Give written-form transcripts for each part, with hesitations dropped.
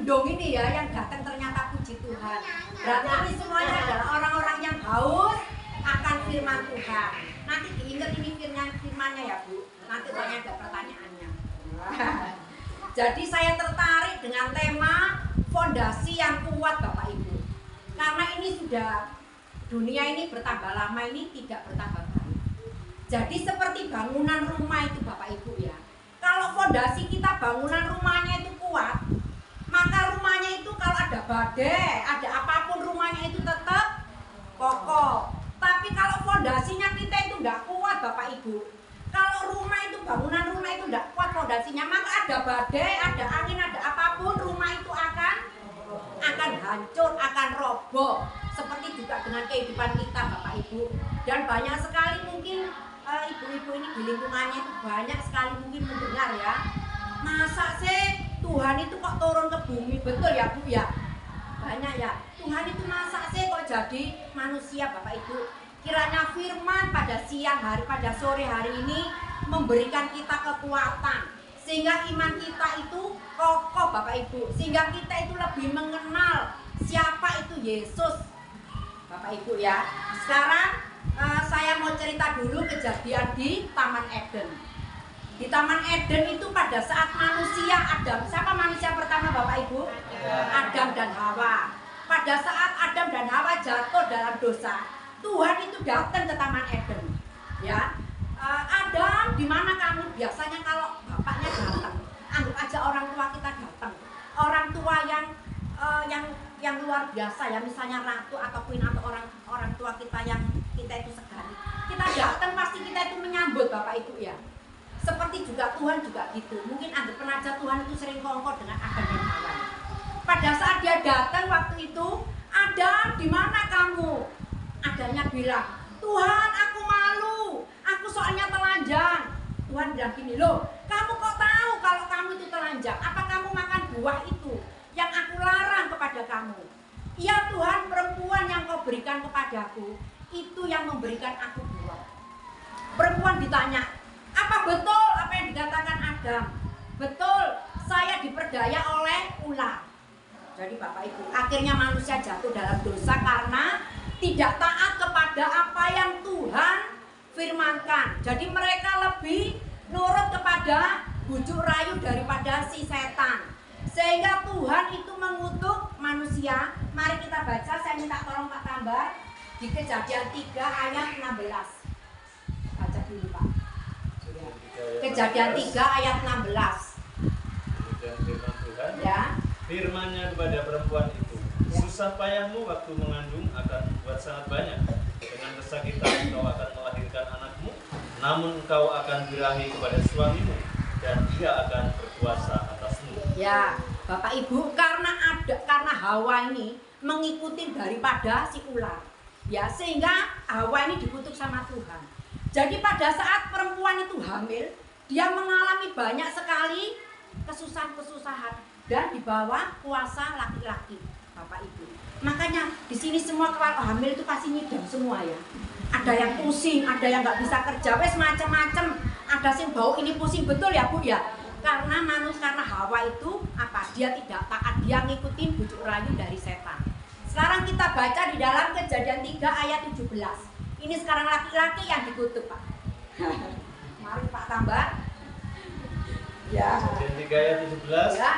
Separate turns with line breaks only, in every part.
mendung ini ya yang datang ternyata puji Tuhan. Berarti ini semuanya adalah orang-orang yang haus akan firman Tuhan. Nanti diingat ini firmannya ya Bu. Nanti banyak ada pertanyaannya. Jadi saya tertarik dengan tema fondasi yang kuat Bapak Ibu. Karena ini sudah dunia ini bertambah lama ini tidak bertambah baik. Jadi seperti bangunan rumah itu Bapak Ibu ya. Kalau fondasi kita bangunan rumahnya itu kuat, maka rumahnya itu kalau ada badai, ada apapun rumahnya itu tetap kokoh. Tapi kalau fondasinya kita itu enggak kuat Bapak Ibu, kalau rumah itu bangunan rumah itu enggak kuat fondasinya, maka ada badai, ada angin, ada apapun rumah itu akan hancur, akan roboh. Seperti juga dengan kehidupan kita Bapak Ibu. Dan banyak sekali mungkin ibu-ibu ini di lingkungannya itu banyak sekali mungkin mendengar ya, masa sih Tuhan itu kok turun ke bumi? Betul ya Bu ya? Banyak ya, Tuhan itu masa sih kok jadi manusia Bapak Ibu? Kiranya firman pada siang hari, pada sore hari ini memberikan kita kekuatan, sehingga iman kita itu kokoh Bapak Ibu, sehingga kita itu lebih mengenal siapa itu Yesus Bapak Ibu ya. Sekarang saya mau cerita dulu kejadian di Taman Eden. Di Taman Eden itu pada saat manusia Adam, siapa manusia pertama Bapak Ibu? Adam dan Hawa. Pada saat Adam dan Hawa jatuh dalam dosa, Tuhan itu datang ke Taman Eden. Ya, Adam, di mana kamu? Biasanya kalau bapaknya datang, anggap aja orang tua kita datang, orang tua yang luar biasa ya, misalnya ratu atau queen atau orang tua kita yang kita itu segani. Kita datang pasti kita itu menyambut Bapak Ibu ya. Seperti juga Tuhan juga gitu. Mungkin anggap aja Tuhan itu sering kongkol dengan Adam dan Hawa. Pada saat dia datang waktu itu, Adam, di mana kamu? Adamnya bilang, Tuhan aku malu, aku soalnya telanjang. Tuhan bilang gini, loh kamu kok tahu kalau kamu itu telanjang? Apa kamu makan buah itu yang aku larang kepada kamu? Iya Tuhan, perempuan yang kau berikan kepadaku itu yang memberikan aku buah. Perempuan ditanya, apa betul apa yang dikatakan Adam? Betul, saya diperdaya oleh ular. Jadi Bapak Ibu, akhirnya manusia jatuh dalam dosa karena tidak taat kepada apa yang Tuhan firmankan. Jadi mereka lebih nurut kepada bujuk rayu daripada si setan. Sehingga Tuhan itu mengutuk manusia. Mari kita baca, saya minta tolong Pak Tambar di Kejadian 3 ayat 16. Baca dulu Pak. Kejadian 3 ayat 16.
Demikian firman Tuhan.
Ya.
Firman-Nya kepada perempuan itu, susah payahmu waktu mengandung akan membuat sangat banyak. Dengan kesakitan engkau akan melahirkan anakmu, namun engkau akan birahi kepada suamimu, dan dia akan berkuasa atasmu.
Ya, Bapak Ibu, karena Hawa ini mengikuti daripada si ular. Ya, sehingga Hawa ini dikutuk sama Tuhan. Jadi pada saat perempuan itu hamil, dia mengalami banyak sekali kesusahan-kesusahan dan di bawah kuasa laki-laki, Bapak Ibu. Makanya di sini semua kalau hamil itu pasti nyidam semua ya. Ada yang pusing, ada yang nggak bisa kerja, wes macam-macam. Ada yang bau ini pusing, betul ya Bu ya. Karena Hawa itu apa? Dia tidak taat, dia ngikutin bujuk rayu dari setan. Sekarang kita baca di dalam Kejadian 3 ayat 17. Ini sekarang laki-laki yang dikutuk Pak. Mari Pak tambah. Ya.
Kejadian 3 ayat 17.
Ya.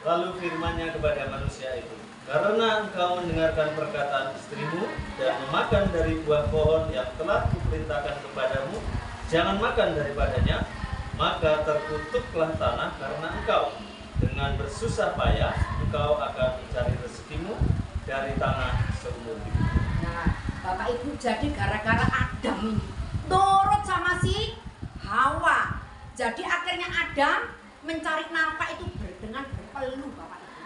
Lalu firman-Nya kepada manusia itu, karena engkau mendengarkan perkataan istrimu dan memakan dari buah pohon yang telah kuperintahkan kepadamu, jangan makan daripadanya, maka terkutuklah tanah karena engkau. Dengan bersusah payah engkau akan mencari rezekimu dari tanah seumur hidup.
Nah, Bapak Ibu, jadi gara-gara Adam ini turut sama si Hawa. Jadi akhirnya Adam mencari nafkah itu dengan berpeluh Bapak Ibu.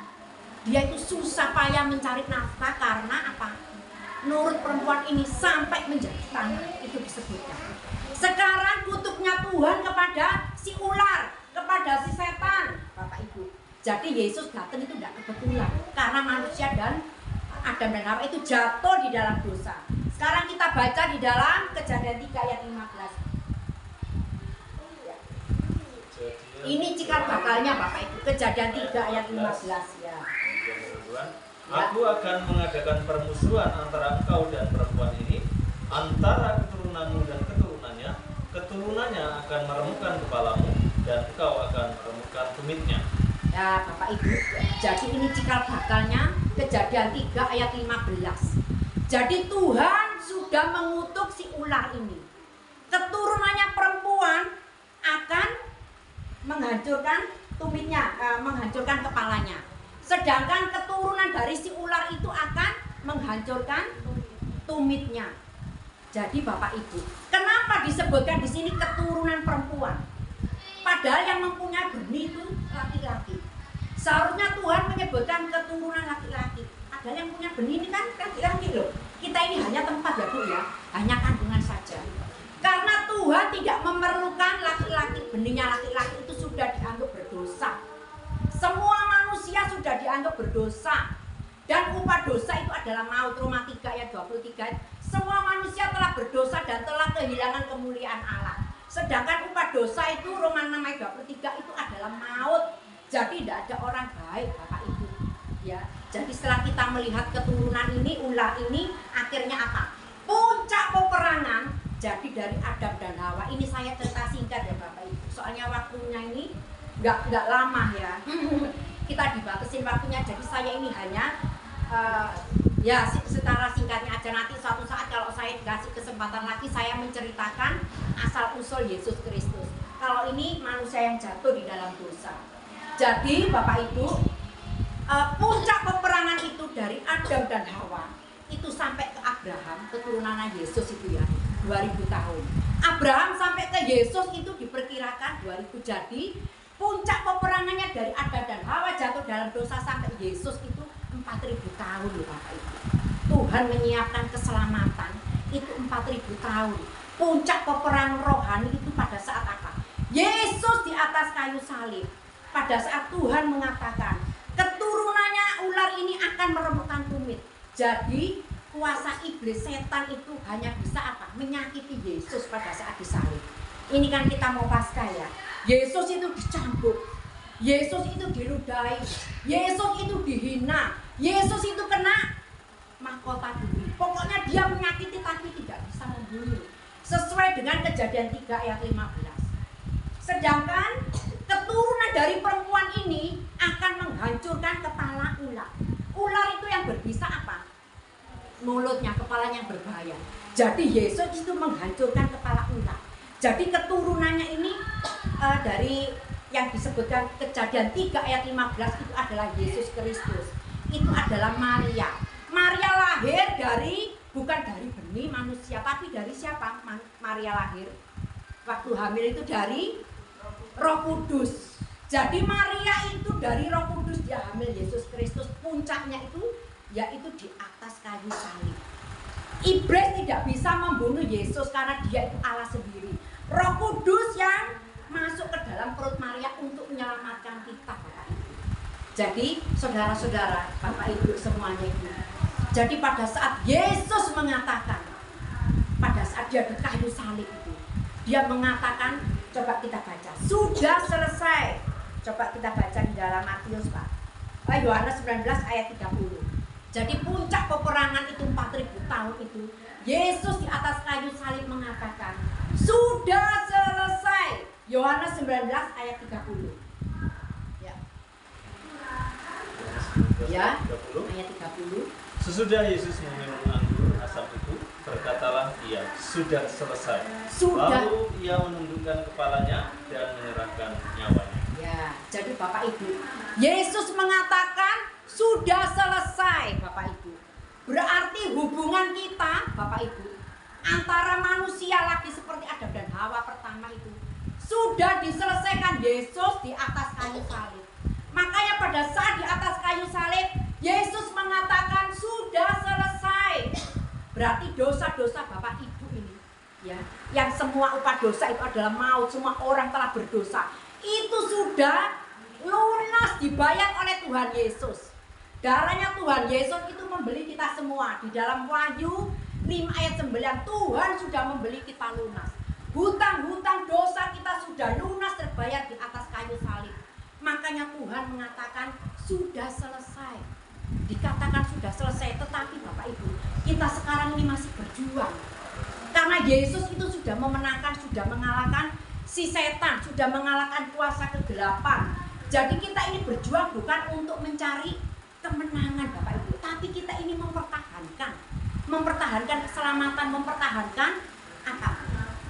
Dia itu susah payah mencari nafkah karena apa? Nurut perempuan ini sampai menjadi tanah, itu disebutnya. Sekarang kutuknya Tuhan kepada si ular, kepada si setan, Bapak Ibu. Jadi Yesus datang itu tidak kebetulan, karena manusia dan Adam dan Hawa itu jatuh di dalam dosa. Sekarang kita baca di dalam Kejadian 3 ayat 15. Ini cikal bakalnya Bapak Ibu, Kejadian 3 ayat 15 ya.
Aku akan mengadakan permusuhan antara engkau dan perempuan ini, antara keturunanmu dan keturunannya. Keturunannya akan meremukkan kepalamu, dan engkau akan meremukkan tumitnya.
Ya Bapak Ibu, jadi ini cikal bakalnya Kejadian 3 ayat 15. Jadi Tuhan sudah mengutuk si ular ini. Keturunannya perempuan akan menghancurkan tumitnya, menghancurkan kepalanya. Sedangkan keturunan dari si ular itu akan menghancurkan tumitnya. Jadi Bapak Ibu, kenapa disebutkan di sini keturunan perempuan? Padahal yang mempunyai benih itu laki-laki. Seharusnya Tuhan menyebutkan keturunan laki-laki. Padahal yang punya benih ini kan laki-laki loh. Kita ini hanya tempat ya Bu ya, hanya kandungan saja. Karena Tuhan tidak memerlukan laki-laki, benihnya laki-laki itu sudah dianggap berdosa. Semua manusia sudah dianggap berdosa. Dan upah dosa itu adalah maut. Roma 3 ayat 23. Semua manusia telah berdosa dan telah kehilangan kemuliaan Allah. Sedangkan upah dosa itu Roma 6 ayat 23 itu adalah maut. Jadi tidak ada orang baik Bapak Ibu. Ya. Jadi setelah kita melihat keturunan ini, ular ini, akhirnya apa? Puncak peperangan. Jadi dari Adam dan Hawa. Ini saya cerita singkat ya Bapak Ibu. Soalnya waktunya ini nggak lama ya. Kita dibatasin waktunya. Jadi saya ini hanya ya secara singkatnya aja. Nanti suatu saat kalau saya dikasih kesempatan lagi, saya menceritakan asal usul Yesus Kristus. Kalau ini manusia yang jatuh di dalam dosa. Jadi Bapak Ibu, puncak peperangan itu dari Adam dan Hawa itu sampai ke Abraham, keturunannya Yesus itu ya, 2000 tahun. Abraham sampai ke Yesus itu diperkirakan 2000. Jadi puncak peperangannya dari Adam dan Hawa jatuh dalam dosa sampai Yesus itu 4000 tahun loh Bapak Ibu. Tuhan menyiapkan keselamatan itu 4000 tahun. Puncak peperangan rohani itu pada saat apa? Yesus di atas kayu salib. Pada saat Tuhan mengatakan keturunannya ular ini akan meremukkan tumit. Jadi kuasa iblis setan itu hanya bisa apa? Menyakiti Yesus pada saat disalib. Ini kan kita mau pasca ya. Yesus itu dicambuk, Yesus itu diludahi, Yesus itu dihina, Yesus itu kena mahkota duri. Pokoknya dia menyakiti tapi tidak bisa membunuh. Sesuai dengan Kejadian 3 ayat 15. Sedangkan keturunan dari perempuan ini akan menghancurkan kepala ular. Ular itu yang berbisa apa? Mulutnya, kepalanya yang berbahaya. Jadi Yesus itu menghancurkan kepala ular. Jadi keturunannya ini dari yang disebutkan Kejadian 3 ayat 15 itu adalah Yesus Kristus. Itu adalah Maria. Maria lahir dari, bukan dari benih manusia, tapi dari siapa? Maria lahir waktu hamil itu dari Roh Kudus. Jadi Maria itu dari Roh Kudus, dia hamil Yesus Kristus. Puncaknya itu yaitu di atas kayu salib. Iblis tidak bisa membunuh Yesus karena dia itu Allah sendiri. Roh Kudus yang masuk ke dalam perut Maria untuk menyelamatkan kita Bapak Ibu. Jadi saudara-saudara, Bapak Ibu semuanya itu. Jadi pada saat Yesus mengatakan, pada saat dia di kayu salib itu, dia mengatakan, coba kita baca, sudah selesai. Coba kita baca di dalam Matius Pak, Yohanes 19 ayat 30. Jadi puncak peperangan itu 4000 tahun itu, Yesus di atas kayu salib mengatakan, sudah selesai. Yohanes 19 ayat 30. Ya. Ya, ayat 30.
Sesudah Yesus meminum anggur asam itu, berkatalah ia, sudah selesai.
Sudah.
Lalu ia menundukkan kepalanya dan menyerahkan nyawanya.
Ya, jadi Bapak Ibu, Yesus mengatakan sudah selesai Bapak Ibu. Berarti hubungan kita Bapak Ibu antara manusia lagi seperti Adam dan Hawa pertama itu sudah diselesaikan Yesus di atas kayu salib. Makanya pada saat di atas kayu salib Yesus mengatakan sudah selesai. Berarti dosa-dosa Bapak Ibu ini ya, yang semua upah dosa itu adalah maut, semua orang telah berdosa. Itu sudah lunas dibayar oleh Tuhan Yesus. Darahnya Tuhan Yesus itu membeli kita semua. Di dalam Wahyu 5 ayat 9 Tuhan sudah membeli kita lunas. Hutang-hutang dosa kita sudah lunas terbayar di atas kayu salib. Makanya Tuhan mengatakan sudah selesai. dikatakan sudah selesai, tetapi Bapak Ibu, kita sekarang ini masih berjuang. Karena Yesus itu sudah memenangkan, sudah mengalahkan si setan, sudah mengalahkan kuasa kegelapan. Jadi kita ini berjuang bukan untuk mencari kemenangan Bapak Ibu, tapi kita ini mempertahankan keselamatan, mempertahankan apa?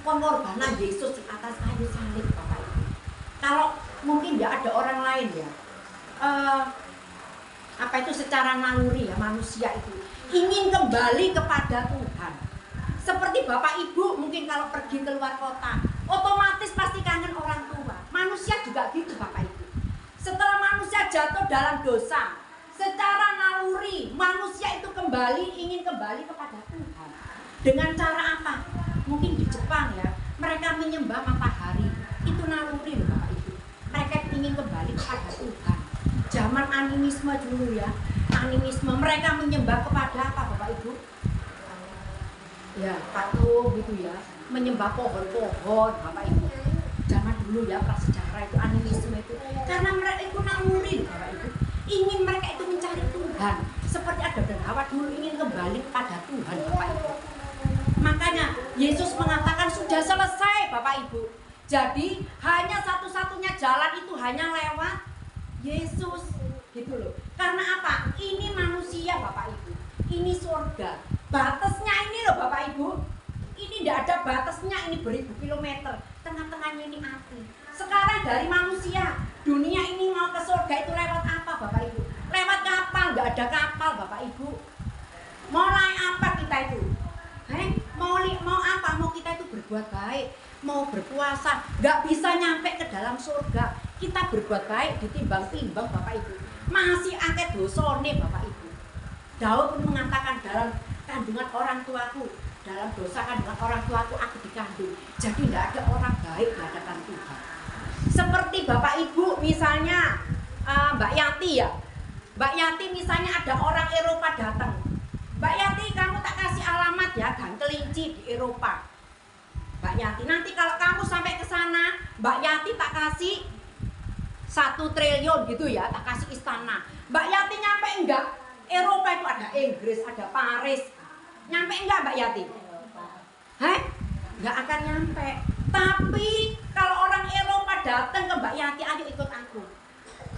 Pengorbanan Yesus di atas kayu salib Bapak Ibu. Kalau mungkin ya ada orang lain ya, apa itu secara naluri ya, manusia itu ingin kembali kepada Tuhan. Seperti Bapak Ibu mungkin kalau pergi keluar kota, otomatis pasti kangen orang tua. Manusia juga gitu Bapak Ibu. Setelah manusia jatuh dalam dosa, secara naluri manusia itu ingin kembali kepada Tuhan. Dengan cara apa? Mungkin di Jepang ya, mereka menyembah matahari. Itu naluri loh Bapak Ibu. Mereka ingin kembali kepada Tuhan. Zaman animisme dulu ya, animisme mereka menyembah kepada apa Bapak Ibu? Ya, patung gitu ya, menyembah pohon-pohon Bapak Ibu. Zaman dulu ya, prasejarah itu animisme itu. Karena mereka itu naluri Bapak Ibu. Ingin mereka itu mencari Tuhan. Seperti Adam dan Hawa dulu ingin kembali kepada Tuhan Bapak Ibu. Makanya Yesus mengatakan sudah selesai Bapak Ibu. Jadi hanya satu-satunya jalan itu hanya lewat Yesus gitu loh. Karena apa? Ini manusia Bapak Ibu. Ini surga. Batasnya ini loh Bapak Ibu. Ini tidak ada batasnya, ini beribu kilometer. Tengah-tengahnya ini api. Sekarang dari manusia, dunia ini mau ke surga itu lewat apa Bapak Ibu? Lewat kapal, nggak ada kapal Bapak Ibu. Mau naik apa kita itu? Mau apa? Mau kita itu berbuat baik, mau berpuasa, nggak bisa nyampe ke dalam surga. Kita berbuat baik ditimbang-timbang Bapak Ibu. Masih akeh dosane Bapak Ibu. Daud pun mengatakan dalam kandungan orang tuaku, dalam dosa kandungan orang tuaku aku dikandung. Jadi tidak ada orang baik di hadapan Tuhan. Seperti Bapak Ibu misalnya Mbak Yati ya. Mbak Yati misalnya ada orang Eropa datang. Mbak Yati kamu tak kasih alamat ya Gang Kelinci di Eropa. Mbak Yati nanti kalau kamu sampai ke sana, Mbak Yati tak kasih 1 triliun gitu ya, tak kasih istana. Mbak Yati nyampe enggak? Eropa itu ada Inggris, ada Paris. Nyampe enggak Mbak Yati? Enggak akan nyampe. Tapi kalau orang Eropa datang ke Mbak Yati, ayo ikut aku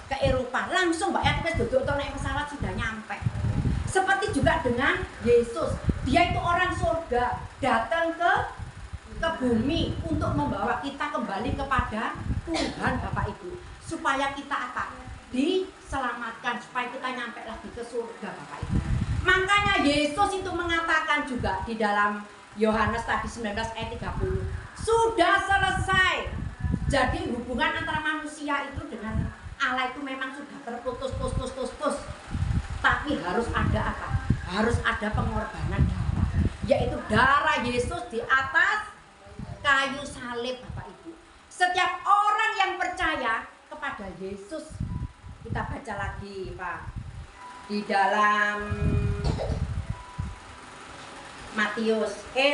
ke Eropa. Langsung Mbak Yati pas duduk atau naik pesawat sudah nyampe. Seperti juga dengan Yesus. Dia itu orang surga, datang ke bumi untuk membawa kita kembali kepada Tuhan Bapak Ibu. Supaya kita apa? Diselamatkan, supaya kita nyampe lagi ke surga Bapak Ibu. Makanya Yesus itu mengatakan juga di dalam Yohanes tadi 19 ayat 30, sudah selesai. Jadi hubungan antara manusia itu dengan Allah itu memang sudah terputus. Tapi harus ada apa? Harus ada pengorbanan darah, yaitu darah Yesus di atas kayu salib Bapak Ibu. Setiap orang yang percaya kepada Yesus, kita baca lagi Pak di dalam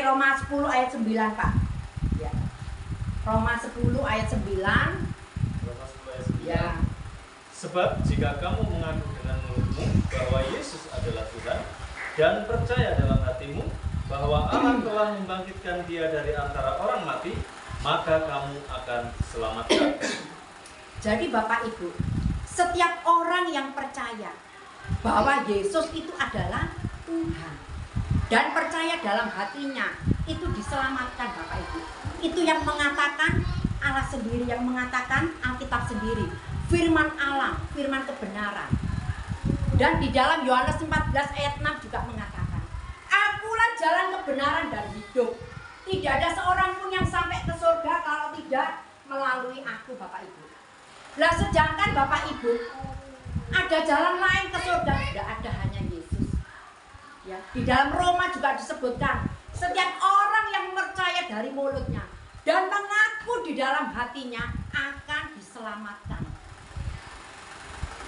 Roma 10 ayat 9 Pak ya. Roma 10 ayat 9.
Roma 10 ayat 9 ya. Sebab jika kamu mengaku dengan mulutmu bahwa Yesus adalah Tuhan dan percaya dalam hatimu bahwa Allah telah membangkitkan dia dari antara orang mati, maka kamu akan diselamatkan.
Jadi Bapak Ibu, setiap orang yang percaya bahwa Yesus itu adalah Tuhan dan percaya dalam hatinya, itu diselamatkan Bapak Ibu. Itu yang mengatakan Allah sendiri, yang mengatakan Alkitab sendiri, firman Allah, firman kebenaran. Dan di dalam Yohanes 14 ayat 6 juga mengatakan, akulah jalan kebenaran dan hidup. Tidak ada seorang pun yang sampai ke surga kalau tidak melalui aku Bapak Ibu. Lah sedangkan Bapak Ibu, ada jalan lain ke surga? Tidak ada, hanya Yesus. Ya, di dalam Roma juga disebutkan, setiap orang yang percaya dari mulutnya dan mengaku di dalam hatinya akan diselamatkan.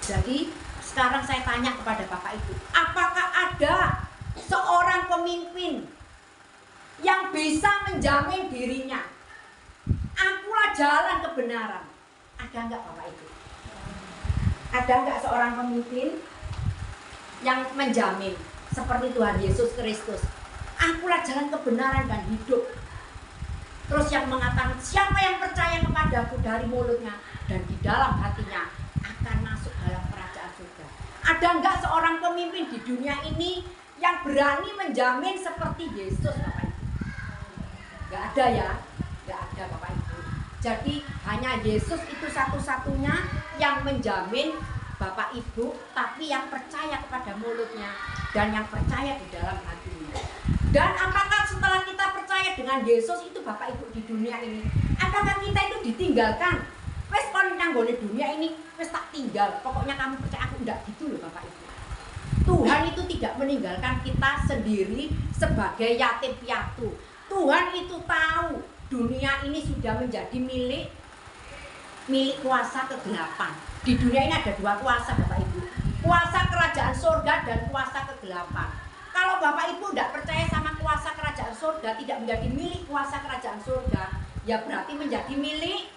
Jadi sekarang saya tanya kepada Bapak Ibu, apakah ada seorang pemimpin yang bisa menjamin dirinya, akulah jalan kebenaran? Ada enggak Bapak Ibu? Ada enggak seorang pemimpin yang menjamin seperti Tuhan Yesus Kristus. Akulah jalan kebenaran dan hidup. Terus yang mengatakan siapa yang percaya kepadaku dari mulutnya dan di dalam hatinya akan masuk dalam kerajaan surga. Ada enggak seorang pemimpin di dunia ini yang berani menjamin seperti Yesus, Bapak Ibu? Enggak ada ya, enggak ada Bapak Ibu. Jadi hanya Yesus itu satu-satunya yang menjamin Bapak Ibu, tapi yang percaya kepada mulutnya dan yang percaya di dalam hatinya. Dan apakah setelah kita percaya dengan Yesus itu Bapak Ibu di dunia ini, apakah kita itu ditinggalkan? Wes kon nang gone dunia ini wes tak tinggal. Pokoknya kamu percaya aku, enggak gitu loh Bapak Ibu. Tuhan itu tidak meninggalkan kita sendiri sebagai yatim piatu. Tuhan itu tahu dunia ini sudah menjadi milik kuasa kegelapan. Di dunia ini ada dua kuasa Bapak Ibu. Kuasa kerajaan surga dan kuasa kegelapan. Kalau Bapak Ibu tidak percaya sama kuasa kerajaan surga, tidak menjadi milik kuasa kerajaan surga, ya berarti menjadi milik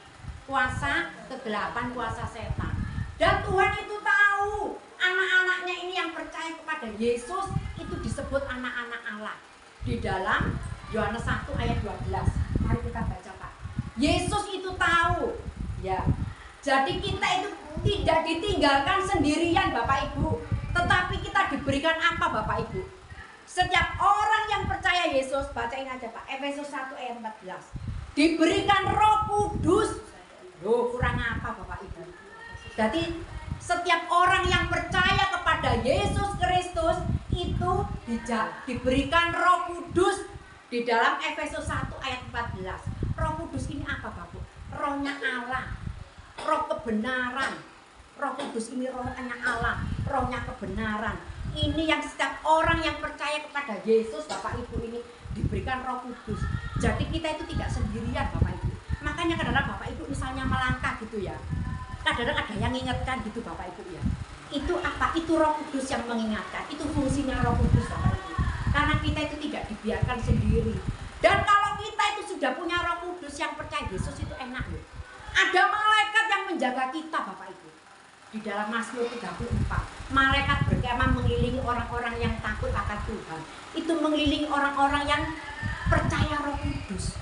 kuasa kegelapan, kuasa setan. Dan Tuhan itu tahu anak-anaknya ini yang percaya kepada Yesus itu disebut anak-anak Allah. Di dalam Yohanes 1 ayat 12. Mari kita baca Pak. Yesus itu tahu ya. Jadi kita itu tidak ditinggalkan sendirian Bapak Ibu, tetapi kita diberikan apa Bapak Ibu? Setiap orang yang percaya Yesus, bacain aja Pak, Efesus 1 ayat 14. Diberikan Roh Kudus. Loh, kurang apa Bapak Ibu? Jadi setiap orang yang percaya kepada Yesus Kristus itu diberikan Roh Kudus di dalam Efesus 1 ayat 14. Roh Kudus ini apa Bapak? Rohnya Allah, roh kebenaran. Roh Kudus ini rohnya Allah, rohnya kebenaran. Ini yang setiap orang yang percaya kepada Yesus Bapak Ibu ini diberikan Roh Kudus. Jadi kita itu tidak sendirian Bapak Ibu. Makanya kadang-kadang Bapak Ibu misalnya melangkah gitu ya, kadang-kadang ada yang mengingatkan gitu Bapak Ibu ya. Itu apa? Itu Roh Kudus yang mengingatkan. Itu fungsinya Roh Kudus Bapak Ibu. Karena kita itu tidak dibiarkan sendiri. Dan kalau kita itu sudah punya Roh Kudus yang percaya Yesus itu enak loh. Ada malaikat yang menjaga kita Bapak Ibu. Di dalam Mazmur 34, malaikat berkemah mengelilingi orang-orang yang takut akan Tuhan. Itu mengelilingi orang-orang yang percaya Roh Kudus.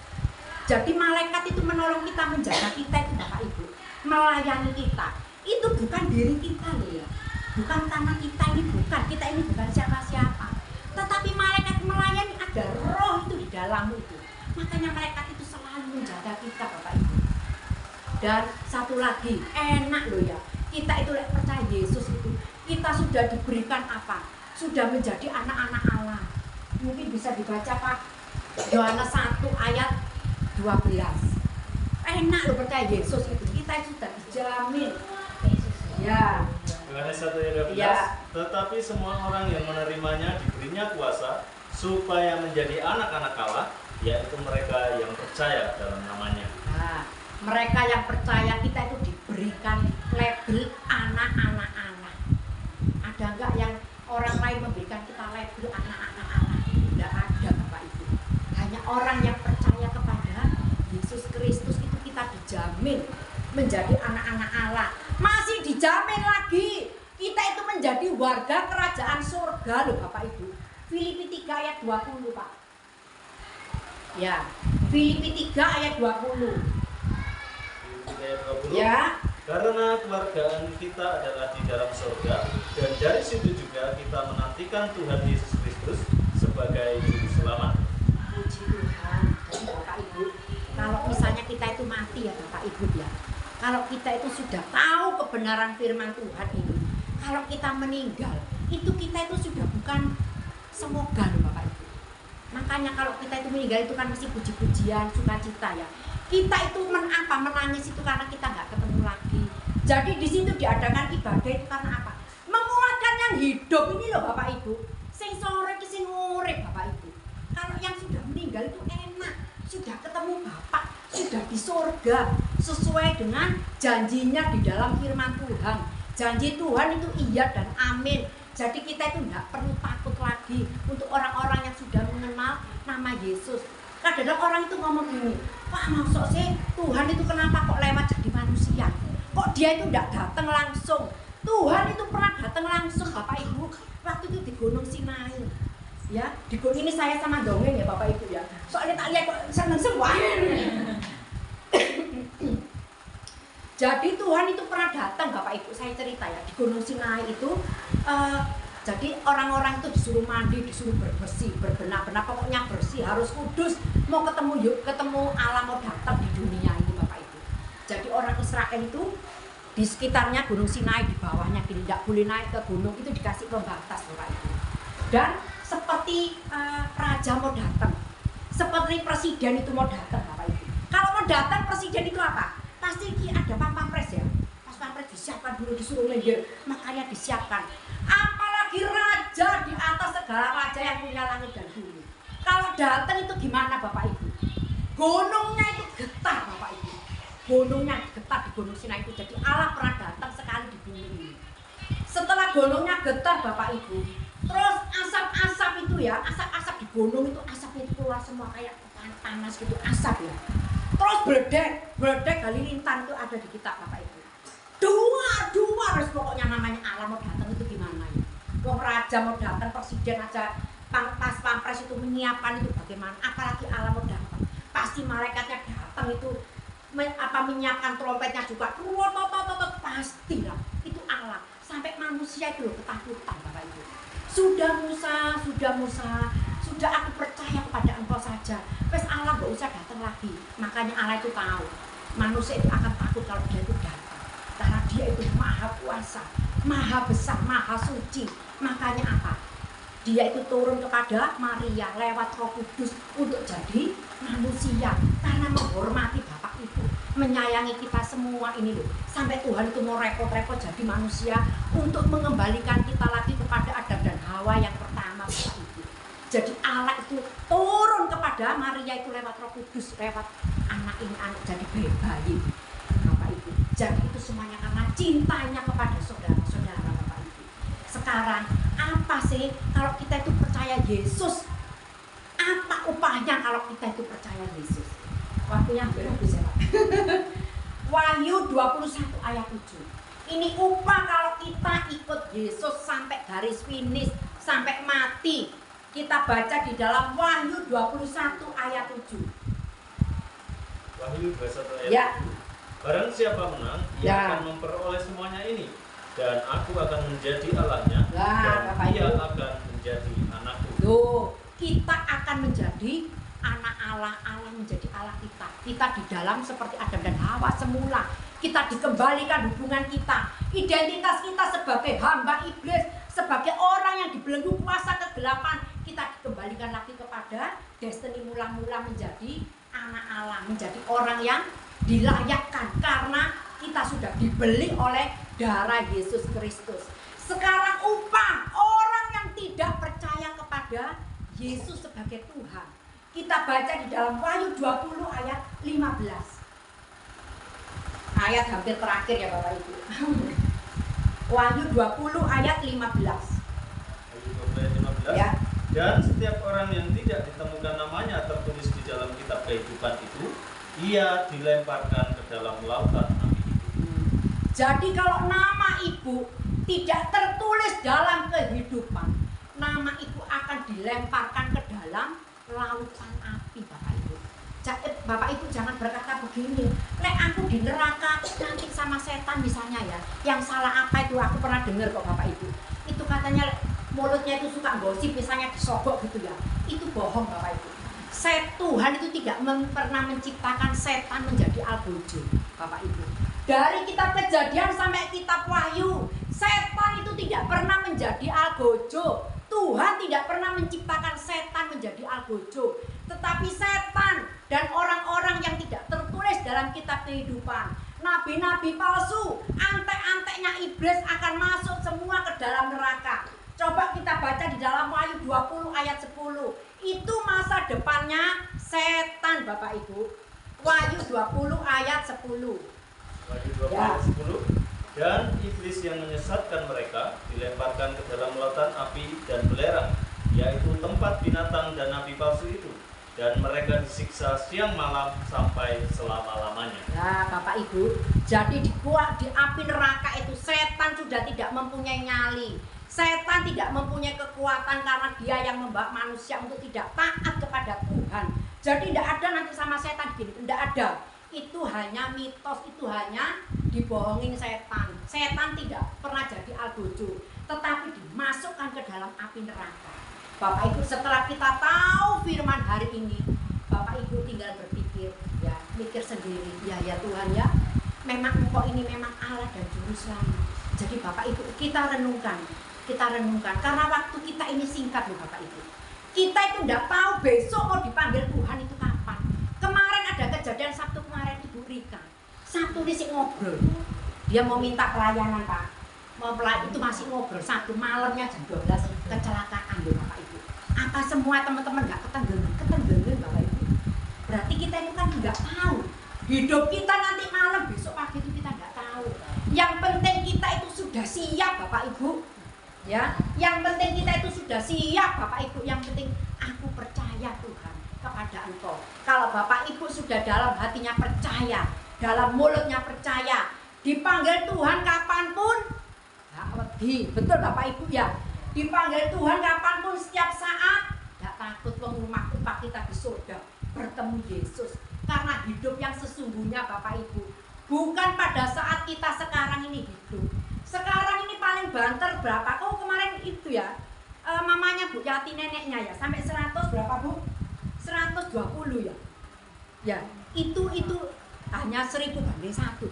Jadi malaikat itu menolong kita, menjaga kita itu Bapak Ibu, melayani kita. Itu bukan diri kita loh ya, bukan tanah kita ini, bukan kita ini, bukan siapa-siapa. Tetapi malaikat melayani, ada roh itu di dalam itu. Makanya malaikat itu selalu menjaga kita Bapak Ibu. Dan satu lagi, enak loh ya, kita itu percaya Yesus itu, kita sudah diberikan apa? Sudah menjadi anak-anak Allah. Mungkin bisa dibaca Pak, Yohanes 1 ayat 12. Enak loh percaya Yesus itu, kita sudah dijamin. Ya.
Yohanes 1 ayat 12.
Ya.
Tetapi semua orang yang menerimanya diberinya kuasa supaya menjadi anak-anak Allah, yaitu mereka yang percaya dalam namanya.
Nah, mereka yang percaya kita itu diberikan label anak-anak Allah. Ada enggak yang orang lain memberikan kita label anak-anak Allah? Tidak ada Bapak Ibu. Hanya orang yang percaya kepada Yesus Kristus itu kita dijamin menjadi anak-anak Allah. Masih dijamin lagi kita itu menjadi warga kerajaan surga loh Bapak Ibu. Filipi 3 ayat 20 Pak. Ya, Filipi 3 ayat 20. Ya.
Karena keluargaan kita adalah di dalam surga, dan dari situ juga kita menantikan Tuhan Yesus Kristus sebagai juru selamat.
Puji Tuhan. Jadi Bapak Ibu, kalau misalnya kita itu mati ya Bapak Ibu ya, kalau kita itu sudah tahu kebenaran firman Tuhan ini, kalau kita meninggal, itu kita itu sudah bukan semoga loh Bapak Ibu. Makanya kalau kita itu meninggal itu kan mesti puji-pujian, sukacita ya. Kita itu menangis itu karena kita nggak ketemu lagi. Jadi di situ diadakan ibadah itu karena apa? Menguatkan yang hidup ini loh Bapak Ibu. Sing sore ki sing urip Bapak Ibu. Kalau yang sudah meninggal itu enak, sudah ketemu Bapak, sudah di surga sesuai dengan janjinya di dalam firman Tuhan. Janji Tuhan itu iya dan amin. Jadi kita itu tidak perlu takut lagi untuk orang-orang yang sudah mengenal nama Yesus. Kadang-kadang orang itu ngomong gini, Pak maksud sih Tuhan itu kenapa kok lewat jadi manusia? Kok dia itu tidak datang langsung? Tuhan itu pernah datang langsung Bapak Ibu. waktu itu di Gunung Sinai. Ya, di gunung ini saya sama dongeng ya Bapak Ibu ya. Soalnya tak lihat kok seneng semua. Jadi Tuhan itu pernah datang Bapak Ibu, saya cerita ya, di Gunung Sinai itu jadi orang-orang itu disuruh mandi, disuruh bersih, berbenah-benah, pokoknya bersih, harus kudus. Mau ketemu Allah, mau datang di dunia ini Bapak Ibu. Jadi orang Israel itu di sekitarnya Gunung Sinai, di bawahnya gini, tidak boleh naik ke gunung, itu dikasih pembatas Bapak Ibu. Dan seperti raja mau datang, seperti presiden itu mau datang Bapak Ibu. Kalau mau datang presiden itu apa? Pasti ada pampres ya. Pas pampres disiapkan dulu, disuruh minggir, makanya disiapkan. Apalagi raja di atas segala raja yang punya langit dan bumi. Kalau datang itu gimana Bapak Ibu? Gunungnya itu getar Bapak Ibu. Gunungnya getar di Gunung Sinai itu. Jadi Allah pernah datang sekali di bumi ini. Setelah gunungnya getar Bapak Ibu, terus asap-asap itu ya, asap-asap di gunung itu, asapnya itu keluar semua kayak panas gitu, asap ya. Terus beledek halilintar itu ada di kitab Bapak Ibu. Dua harus pokoknya namanya Allah mau datang itu gimana ya. Wong raja mau datang, presiden aja pas pampres itu menyiapkan itu bagaimana, apalagi Allah mau datang. Pasti malaikatnya datang itu menyiapkan trompetnya juga. Pasti lah, itu Allah. Sampai manusia itu loh ketakutan Bapak Ibu. Sudah Musa, sudah aku percaya kepada engkau saja. Wes Allah gak usah datang lagi. Makanya Allah itu tahu manusia itu akan takut kalau dia itu datang. Karena dia itu maha kuasa, maha besar, maha suci. Makanya apa? Dia itu turun kepada Maria lewat Roh Kudus untuk jadi manusia. Karena menghormati Bapak Ibu, menyayangi kita semua ini loh. Sampai Tuhan itu mau repot-repot jadi manusia untuk mengembalikan kita lagi kepada Adam dan Hawa yang pertama Bapak Ibu. Jadi Allah itu turun kepada Maria itu lewat Roh Kudus, lewat anak ini, anak jadi bayi Bapak Ibu. Jadi itu semuanya karena cintanya kepada saudara-saudara Bapak Ibu. Sekarang apa sih kalau kita itu percaya Yesus? Apa upahnya kalau kita itu percaya Yesus? Waktunya hampir habis ya Pak. Wahyu 21 ayat 7. Ini upah kalau kita ikut Yesus sampai garis finish, sampai mati. Kita baca di dalam Wahyu 21 ayat 7.
Wahyu 21 ayat
Ya.
7. Barang siapa menang, ia
Ya.
akan memperoleh semuanya ini, dan aku akan menjadi Allahnya,
Nah,
dan
Bapak
ia
Ibu.
akan menjadi anakku.
Tuh, kita akan menjadi anak Allah, Allah menjadi Allah kita. Kita di dalam seperti Adam dan Hawa semula. Kita dikembalikan hubungan kita, identitas kita sebagai hamba iblis, sebagai orang yang dibelenggu kuasa kegelapan, kita dikembalikan lagi kepada destiny mula-mula menjadi anak Allah, menjadi orang yang dilayakkan karena kita sudah dibeli oleh darah Yesus Kristus. Sekarang upah orang yang tidak percaya kepada Yesus sebagai Tuhan. Kita baca di dalam Wahyu 20 ayat 15. Ayat hampir terakhir ya Bapak Ibu. Wahyu 20 ayat 15.
Wahyu 20 ayat 15.
Ya.
Dan setiap orang yang tidak ditemukan namanya tertulis di dalam kitab kehidupan itu, ia dilemparkan ke dalam lautan api itu.
Jadi kalau nama ibu tidak tertulis dalam kehidupan, nama ibu akan dilemparkan ke dalam lautan api Bapak Ibu. Bapak Ibu jangan berkata begini, lek aku di neraka nanti sama setan misalnya ya. Yang salah apa itu aku pernah dengar kok Bapak Ibu. Itu katanya mulutnya itu suka gosip misalnya disogok gitu ya. Itu bohong Bapak Ibu. Tuhan itu tidak pernah menciptakan setan menjadi algojo Bapak Ibu. Dari kitab Kejadian sampai kitab Wahyu, setan itu tidak pernah menjadi algojo. Tuhan tidak pernah menciptakan setan menjadi algojo. Tetapi setan dan orang-orang yang tidak tertulis dalam kitab kehidupan, nabi-nabi palsu, antek-anteknya iblis akan masuk semua ke dalam neraka. Coba kita baca di dalam Wahyu 20 ayat 10. Itu masa depannya setan Bapak Ibu. Wahyu 20 ayat 10.
Wahyu 20 ayat 10. Dan iblis yang menyesatkan mereka dilemparkan ke dalam lautan api dan belerang, yaitu tempat binatang dan nabi palsu itu. Dan mereka disiksa siang malam sampai selama-lamanya. Nah
Bapak Ibu, jadi di api neraka itu setan sudah tidak mempunyai nyali. Setan tidak mempunyai kekuatan karena dia yang membawa manusia untuk tidak taat kepada Tuhan. Jadi tidak ada nanti sama setan gini, tidak ada. Itu hanya mitos, itu hanya dibohongin setan. Setan tidak pernah jadi algojo, tetapi dimasukkan ke dalam api neraka. Bapak Ibu, setelah kita tahu firman hari ini, Bapak Ibu tinggal berpikir, ya mikir sendiri, ya Tuhan ya, memang Engkau ini memang Allah dan Juru Selamat. Jadi Bapak Ibu, kita renungkan, karena waktu kita ini singkat loh Bapak Ibu. Kita itu tidak tahu besok mau dipanggil Tuhan itu kapan. Kemarin ada kejadian Sabtu kemarin, Ibu Rika, Sabtu ini sih ngobrol, dia mau minta pelayanan Pak, itu masih ngobrol, Sabtu malamnya jam 12 kecelakaan loh Bapak Ibu. Apa semua teman-teman nggak ketenggelam Bapak Ibu? Berarti kita itu kan nggak tahu hidup kita nanti malam, besok pagi itu kita nggak tahu. Yang penting kita itu sudah siap Bapak Ibu, ya. Yang penting kita itu sudah siap Bapak Ibu. Yang penting aku percaya Tuhan kepada Engkau. Kalau Bapak Ibu sudah dalam hatinya percaya, dalam mulutnya percaya, dipanggil Tuhan kapanpun, betul Bapak Ibu ya. Dipanggil Tuhan kapanpun, setiap saat, tidak takut rumah upah kita di surga bertemu Yesus. Karena hidup yang sesungguhnya Bapak Ibu bukan pada saat kita sekarang ini hidup. Sekarang ini paling banter berapa? Oh kemarin itu ya, mamanya Bu Yati, neneknya ya, sampai 100 berapa Bu? 120 ya. Ya, itu hanya 1000 banding 1.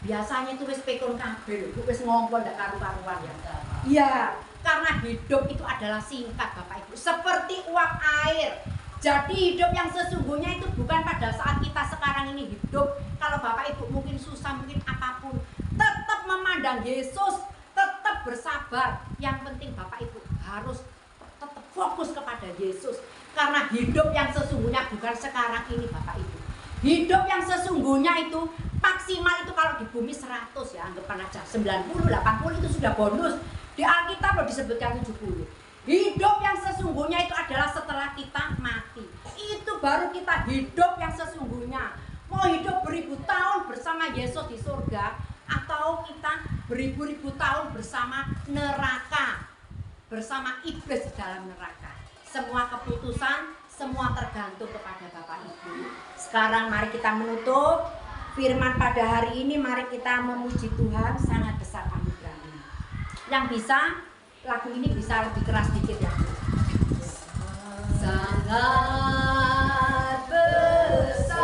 Biasanya itu wis pekon kabeh, wis ngompol ndak karu-karuan ya. Iya, karena hidup itu adalah singkat Bapak Ibu, seperti uap air. Jadi hidup yang sesungguhnya itu bukan pada saat kita sekarang ini hidup. Kalau Bapak Ibu mungkin susah, mungkin apapun, tetap memandang Yesus, tetap bersabar. Yang penting Bapak Ibu harus tetap fokus kepada Yesus. Karena hidup yang sesungguhnya bukan sekarang ini Bapak Ibu. Hidup yang sesungguhnya itu maksimal itu kalau di bumi 100 ya, anggapan aja 90, 80 itu sudah bonus. Di Alkitab loh disebutkan 70. Hidup yang sesungguhnya itu adalah setelah kita mati. Itu baru kita hidup yang sesungguhnya. Mau hidup beribu tahun bersama Yesus di surga, atau kita beribu-ribu tahun bersama neraka, bersama iblis di dalam neraka. Semua keputusan, semua tergantung kepada Bapak Ibu. Sekarang mari kita menutup firman pada hari ini. Mari kita memuji Tuhan, sangat besar anugerahnya. Yang bisa, lagu ini bisa lebih keras dikit ya. Sangat besar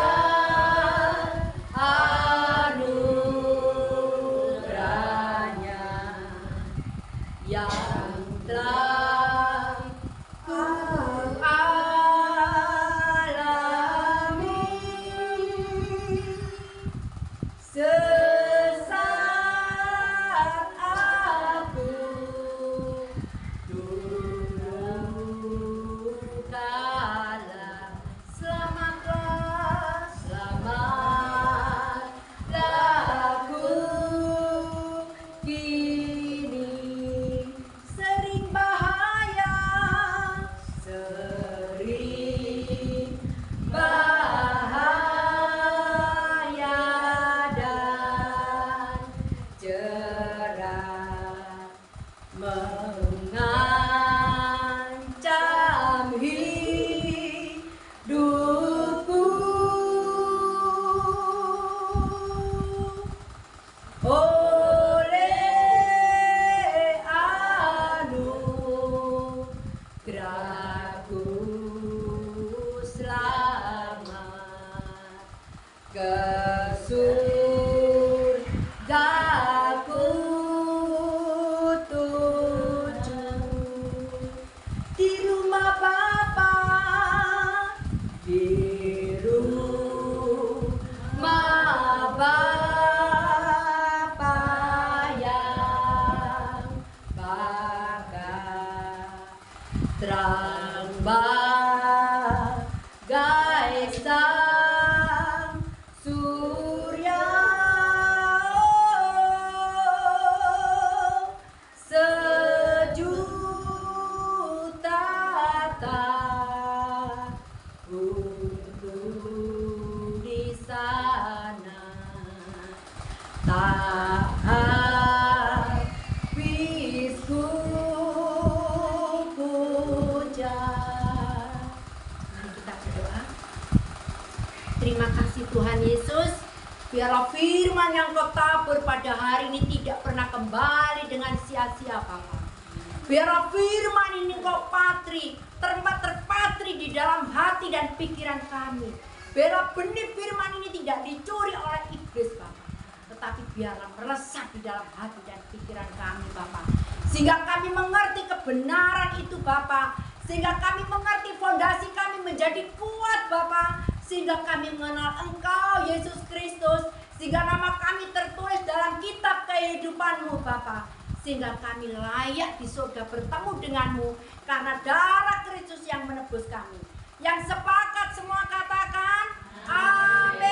anugerahnya yang telah ku alami. Sesaat aku dulu kala, selamatlah, selamatlah aku kini. Sering bahaya, sering bahaya dan cerah mengancam hidupku. Oleh anugerahku selamat ke surgaku tuju. Di rumah Bapa, di rumah Bapa yang bakal terang bagai sang surya. Sejuta tahun di sana, tak habis ku Terima kasih Tuhan Yesus. Biarlah firman yang kau tabur pada hari ini tidak pernah kembali dengan sia-sia Bapa. Biarlah firman ini kau patri, terpatri di dalam hati dan pikiran kami. Biarlah benih firman ini tidak dicuri oleh iblis Bapa, tetapi biarlah meresap di dalam hati dan pikiran kami Bapa. Sehingga kami mengerti kebenaran itu Bapa. Sehingga kami mengerti fondasi kami menjadi kuat Bapa. Sehingga kami mengenal Engkau Yesus Kristus. Sehingga nama kami tertulis dalam kitab kehidupan-Mu Bapa. Sehingga kami layak di surga bertemu dengan-Mu. Karena darah Kristus yang menebus kami. Yang sepakat semua katakan amin.